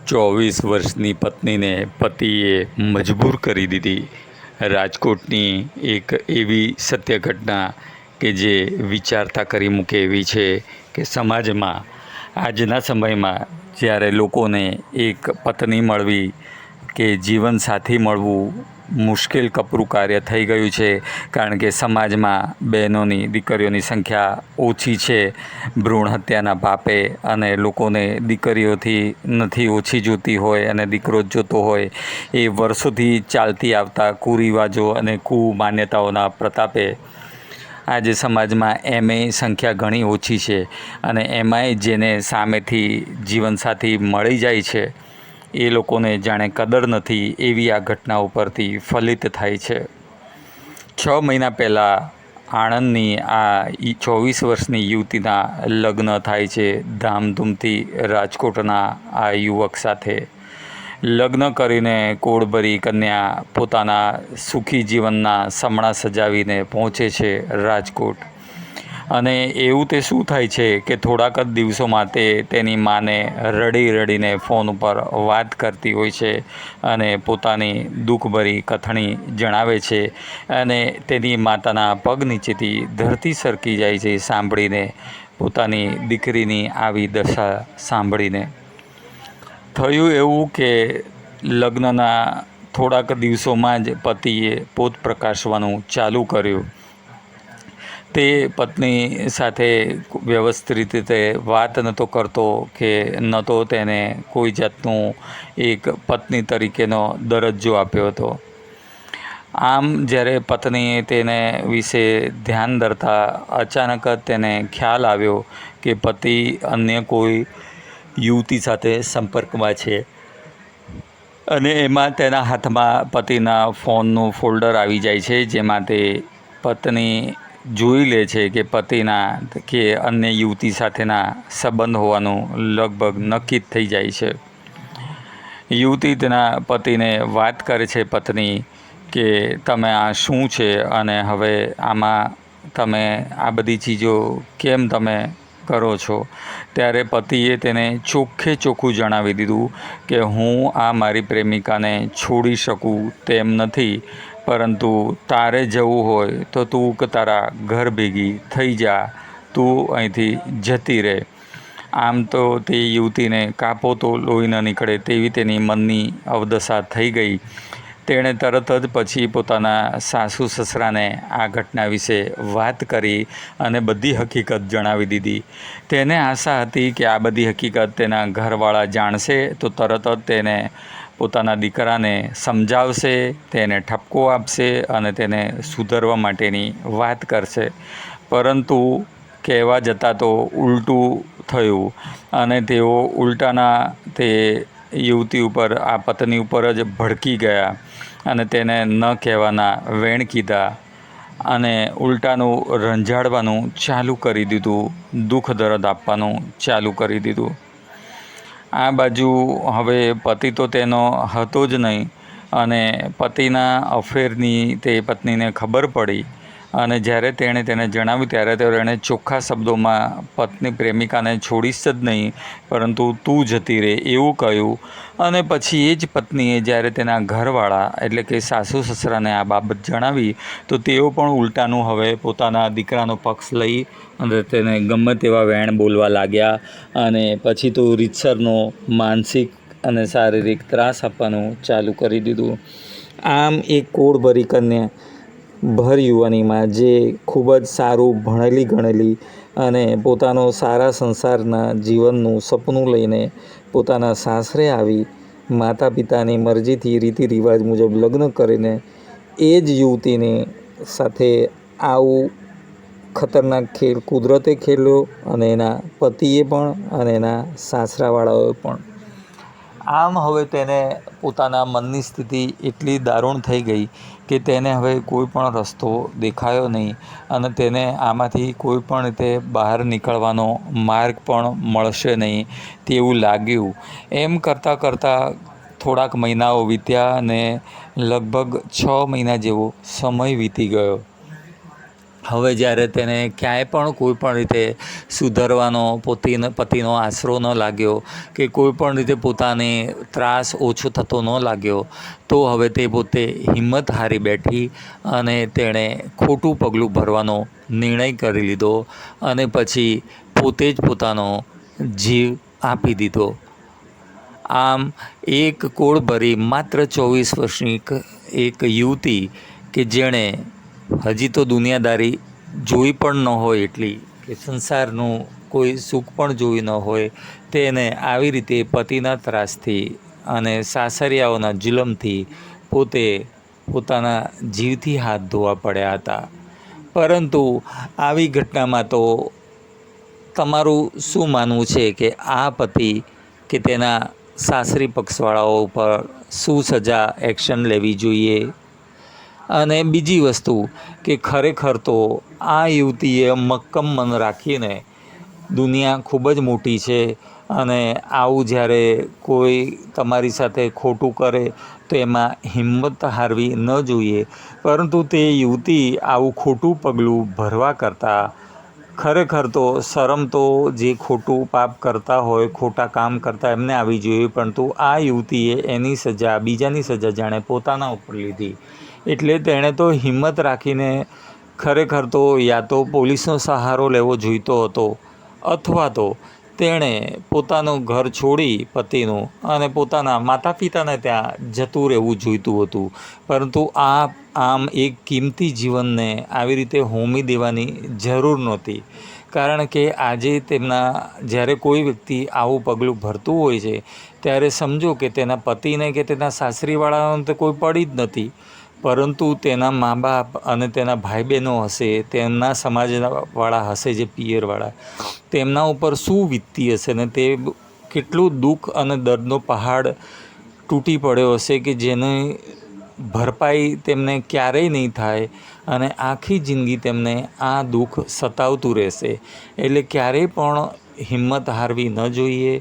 વર્ષની પત્નીને પતિએ મજબૂર કરી દીધી. રાજકોટની એક એવી સત્ય ઘટના કે જે વિચારતા કરી મૂકે એવી છે કે સમાજમાં આજના સમયમાં જ્યારે લોકોને એક પત્ની મળવી કે જીવનસાથી મળવું મુશ્કેલ કપરું કાર્ય થઈ ગયું છે. કારણ કે સમાજમાં બહેનોની દીકરીઓની સંખ્યા ઓછી છે. ભ્રૂણ હત્યાના પાપે અને લોકોને દીકરીઓથી નથી ઓછી જોતી હોય અને દીકરો જ જોતો હોય એ વર્ષોથી ચાલતી આવતા કુરિવાજો અને કુમાન્યતાઓના પ્રતાપે આજે સમાજમાં એમાંય સંખ્યા ઘણી ઓછી છે અને એમાંય જેને સામેથી જીવનસાથી મળી જાય છે એ લોકોને જાણે કદર નથી એવી આ ઘટના ઉપરથી ફલિત થાય છે. 6 મહિના પહેલાં આણંદની આ 24 વર્ષની યુવતીના લગ્ન થાય છે ધામધૂમથી રાજકોટના આ યુવક સાથે. લગ્ન કરીને કોળભરી કન્યા પોતાના સુખી જીવનના સમણા સજાવીને પહોંચે છે રાજકોટ. અને એવું તે શું થાય છે કે થોડાક જ દિવસોમાં તે તેની માને રડી રડીને ફોન ઉપર વાત કરતી હોય છે અને પોતાની દુઃખભરી કથણી જણાવે છે અને તેની માતાના પગ નીચેથી ધરતી સરકી જાય છે સાંભળીને, પોતાની દીકરીની આવી દશા સાંભળીને. થયું એવું કે લગ્નના થોડાક દિવસોમાં જ પતિએ પોત પ્રકાશવાનું ચાલુ કર્યું. તે પત્ની સાથે વ્યવસ્થિત રીતે વાત નહોતો કરતો કે ન તો તેને કોઈ જાતનું એક પત્ની તરીકેનો દરજ્જો આપ્યો હતો. આમ જ્યારે પત્નીએ તેને વિશે ધ્યાન ધરતા અચાનક જ તેને ખ્યાલ આવ્યો કે પતિ અન્ય કોઈ યુવતી સાથે સંપર્કમાં છે અને એમાં તેના હાથમાં પતિના ફોનનું ફોલ્ડર આવી જાય છે જેમાં તે પત્ની જોઈ લે છે કે પતિના કે અન્ય યુવતી સાથેના સંબંધ હોવાનું લગભગ નક્કી જ થઈ જાય છે. યુવતી તેના પતિને વાત કરે છે પત્ની કે તમે આ શું છે અને હવે આમાં તમે આ બધી ચીજો કેમ તમે કરો છો. ત્યારે પતિએ તેને ચોખ્ખે ચોખ્ખું જણાવી દીધું કે હું આ મારી પ્રેમિકાને છોડી શકું તેમ નથી, પરંતુ તારે જવું હોય તો તું તારા ઘર ભેગી થઈ જા, તું અહીંથી જતી રહે. આમ તો તે યુવતીને કાપો તો લોહી ન નીકળે તેવી તેની મનની અવદશા થઈ ગઈ. તેણે તરત જ પછી પોતાના સાસુ સસરાને આ ઘટના વિશે વાત કરી અને બધી હકીકત જણાવી દીધી. તેને આશા હતી કે આ બધી હકીકત તેના ઘરવાળા જાણશે તો તરત જ તેને પોતાના દીકરાને સમજાવશે, તેને ઠપકો આપશે અને તેને સુધરવા માટેની વાત કરશે. પરંતુ કહેવા જતાં તો ઉલટું થયું અને તેઓ ઉલટાના તે યુવતી ઉપર આ પત્ની ઉપર જ ભડકી ગયા અને તેને ન કહેવાના વેણ કીધા અને ઉલટાનું રંજાડવાનું ચાલુ કરી દીધું, દુઃખ દર્દ આપવાનું ચાલુ કરી દીધું. આ બાજુ હવે પતિ તો તેનો હતો જ નહીં અને પતિના અફેરની તે પત્નીને ખબર પડી અને જ્યારે તેણે તેને જણાવ્યું ત્યારે તેણે ચોખ્ખા શબ્દોમાં પત્ની પ્રેમિકાને છોડીશ જ નહીં, પરંતુ તું જતી રહે એવું કહ્યું. અને પછી એ જ પત્નીએ જ્યારે તેના ઘરવાળા એટલે કે સાસુ સસરાને આ બાબત જણાવી તો તેઓ પણ ઉલટાનું હવે પોતાના દીકરાનો પક્ષ લઈ અને તેને ગમે તેવા વેણ બોલવા લાગ્યા અને પછી તો રીતસરનો માનસિક અને શારીરિક ત્રાસ આપવાનું ચાલુ કરી દીધું. આમ એક કોળભરી કન્યા ભર યુવાનીમાં જે ખૂબ જ સારું ભણેલી ગણેલી અને પોતાનો સારા સંસારના જીવનનું સપનું લઈને પોતાના સાસરે આવી માતા પિતાની મરજીથી રીતિ રિવાજ મુજબ લગ્ન કરીને એ જ યુવતીની સાથે આવું ખતરનાક ખેલ કુદરતે ખેલ્યો અને એના પતિએ પણ અને એના સાસરાવાળાઓએ પણ. આમ હવે તેને પોતાના મનની સ્થિતિ એટલી દારૂણ થઈ ગઈ કે તેને હવે કોઈ પણ રસ્તો દેખાયો નહીં અને તેને આમાંથી કોઈ પણ રીતે બહાર નીકળવાનો માર્ગ પણ મળશે નહીં તેવું લાગ્યું. એમ કરતાં થોડાક મહિનાઓ વીત્યા અને લગભગ 6 મહિના જેવો સમય વીતી ગયો. હવે જ્યારે તેને ક્યાંય પણ કોઈ પણ રીતે સુધરવાનો પતિનો આશરો ન લાગ્યો કે કોઈ પણ રીતે પોતાને ત્રાસ ઓછો થતો ન લાગ્યો, તો હવે તે પોતે હિંમત હારી બેઠી અને તેણે ખોટું પગલું ભરવાનો નિર્ણય કરી લીધો અને પછી પોતે જ પોતાનો જીવ આપી દીધો. આમ એક કોળ ભરી માત્ર 24 વર્ષની એક યુવતી કે જેણે હજી તો દુનિયાદારી જોઈ પણ ન હોય એટલી, કે સંસારનું કોઈ સુખ પણ જોયું ન હોય, તેને આવી રીતે પતિના ત્રાસથી અને સાસરિયાઓના જુલમથી પોતે પોતાના જીવથી હાથ ધોવા પડ્યા હતા. પરંતુ આવી ઘટનામાં તો તમારું શું માનવું છે કે આ પતિ કે તેના સાસરી પક્ષવાળાઓ ઉપર શું સજા એક્શન લેવી જોઈએ? અને બીજી વસ્તુ કે ખરેખર તો આ યુવતીએ મક્કમ મન રાખીને, દુનિયા ખૂબ જ મોટી છે અને આવું જ્યારે કોઈ તમારી સાથે ખોટું કરે તો એમાં હિંમત હારવી ન જોઈએ, પરંતુ તે યુવતી આવું ખોટું પગલું ભરવા કરતાં ખરેખર તો શરમ તો જે ખોટું પાપ કરતા હોય, ખોટા કામ કરતા એમને આવી જોઈએ, પરંતુ આ યુવતીએ એની સજા, બીજાની સજા જાણે પોતાના ઉપર લીધી. એટલે તેણે તો હિંમત રાખીને ખરેખર તો યા તો પોલીસનો સહારો લેવો જોઈતો હતો, અથવા તો તેણે પોતાનું ઘર છોડી પતિનું અને પોતાના માતા પિતાને ત્યાં જતું રહેવું જોઈતું હતું. પરંતુ આમ એક કિંમતી જીવનને આવી રીતે હોમી દેવાની જરૂર નહોતી. કારણ કે આજે જ્યારે કોઈ વ્યક્તિ આવું પગલું ભરતું હોય છે, ત્યારે સમજો કે તેના પતિને કે તેના સાસરીવાળાને તો કોઈ પડી જ નથી, પરંતુ તેના મા બાપ અને તેના ભાઈ બહેનો હશે, તેમના સમાજવાળા હશે, જે પિયરવાળા, તેમના ઉપર શું વીતતી હશે ને તે કેટલું દુઃખ અને દર્દનો પહાડ તૂટી પડ્યો હશે કે જેની ભરપાઈ તેમને ક્યારેય નહીં થાય અને આખી જિંદગી તેમને આ દુઃખ સતાવતું રહેશે. એટલે ક્યારેય પણ હિંમત હારવી ન જોઈએ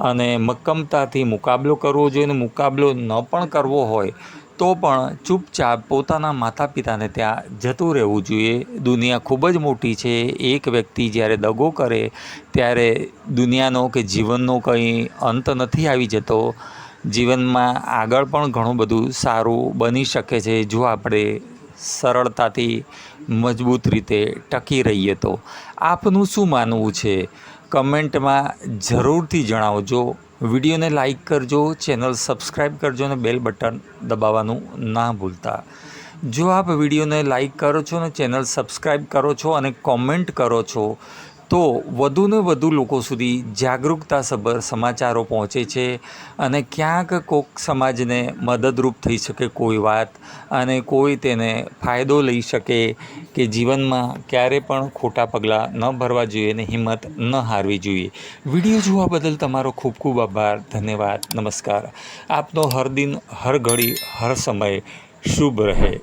અને મક્કમતાથી મુકાબલો કરવો જોઈએ. અને મુકાબલો ન પણ કરવો હોય તો પણ ચૂપચાપ પોતાના માતા પિતાને ત્યાં જતું રહેવું જોઈએ. દુનિયા ખૂબ જ મોટી છે. એક વ્યક્તિ જ્યારે દગો કરે ત્યારે દુનિયાનો કે જીવનનો કંઈ અંત નથી આવી જતો. જીવનમાં આગળ પણ ઘણું બધું સારું બની શકે છે જો આપણે સરળતાથી મજબૂત રીતે ટકી રહીએ તો. આપનું શું માનવું છે? કમેન્ટમાં જરૂરથી જણાવજો. વિડીયોને લાઈક કરજો, ચેનલ સબસ્ક્રાઈબ કરજો અને બેલ બટન દબાવવાનું ના ભૂલતા. જો આપ વિડીયોને લાઈક કરો છો અને ચેનલ સબસ્ક્રાઈબ કરો છો અને કોમેન્ટ કરો છો, તો વધુને વધુ લોકો સુધી જાગૃતતાસભર સમાચારો પહોંચે છે અને ક્યાંક કોઈક સમાજને મદદરૂપ થઈ શકે કોઈ વાત, અને કોઈ તેને ફાયદો લઈ શકે કે જીવનમાં ક્યારે પણ ખોટા પગલાં ન ભરવા જોઈએ અને હિંમત ન હારવી જોઈએ. વિડીયો જોવા બદલ તમારો ખૂબ ખૂબ આભાર. ધન્યવાદ. નમસ્કાર. આપનો હર દિન, હર ઘડી, હર સમય શુભ રહે.